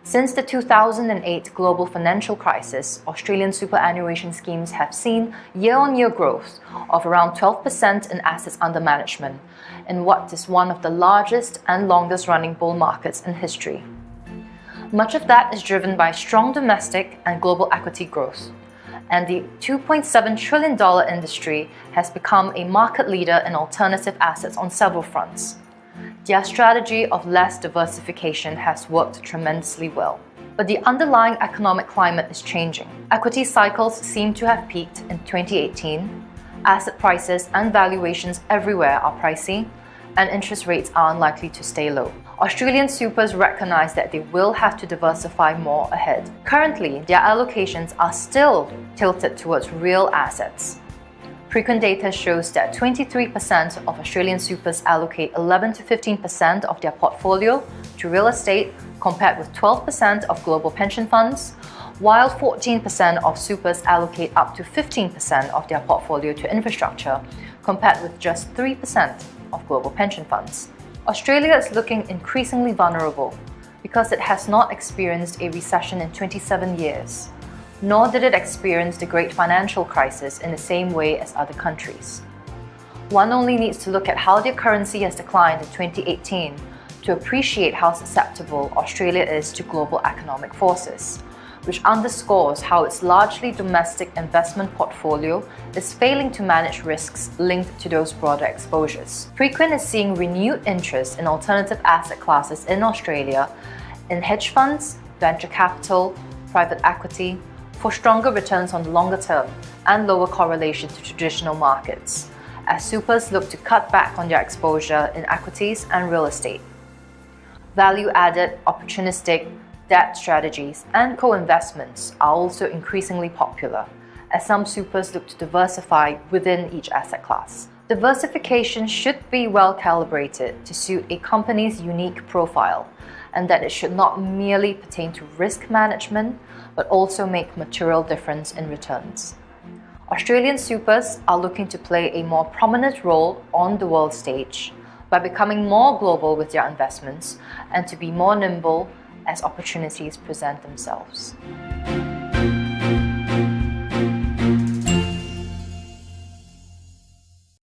Since the 2008 global financial crisis, Australian superannuation schemes have seen year-on-year growth of around 12% in assets under management in what is one of the largest and longest-running bull markets in history. Much of that is driven by strong domestic and global equity growth, and the $2.7 trillion industry has become a market leader in alternative assets on several fronts. Their strategy of less diversification has worked tremendously well. But the underlying economic climate is changing. Equity cycles seem to have peaked in 2018, asset prices and valuations everywhere are pricey, and interest rates are unlikely to stay low. Australian supers recognize that they will have to diversify more ahead. Currently, their allocations are still tilted towards real assets. Frequent data shows that 23% of Australian supers allocate 11 to 15% of their portfolio to real estate, compared with 12% of global pension funds, while 14% of supers allocate up to 15% of their portfolio to infrastructure, compared with just 3% of global pension funds. Australia is looking increasingly vulnerable because it has not experienced a recession in 27 years. Nor did it experience the great financial crisis in the same way as other countries. One only needs to look at how their currency has declined in 2018 to appreciate how susceptible Australia is to global economic forces, which underscores how its largely domestic investment portfolio is failing to manage risks linked to those broader exposures. Frequent is seeing renewed interest in alternative asset classes in Australia, in hedge funds, venture capital, private equity, for stronger returns on the longer term and lower correlation to traditional markets, as supers look to cut back on their exposure in equities and real estate. Value-added, opportunistic, debt strategies and co-investments are also increasingly popular, as some supers look to diversify within each asset class. Diversification should be well calibrated to suit a company's unique profile, and that it should not merely pertain to risk management, but also make material difference in returns. Australian supers are looking to play a more prominent role on the world stage by becoming more global with their investments and to be more nimble as opportunities present themselves.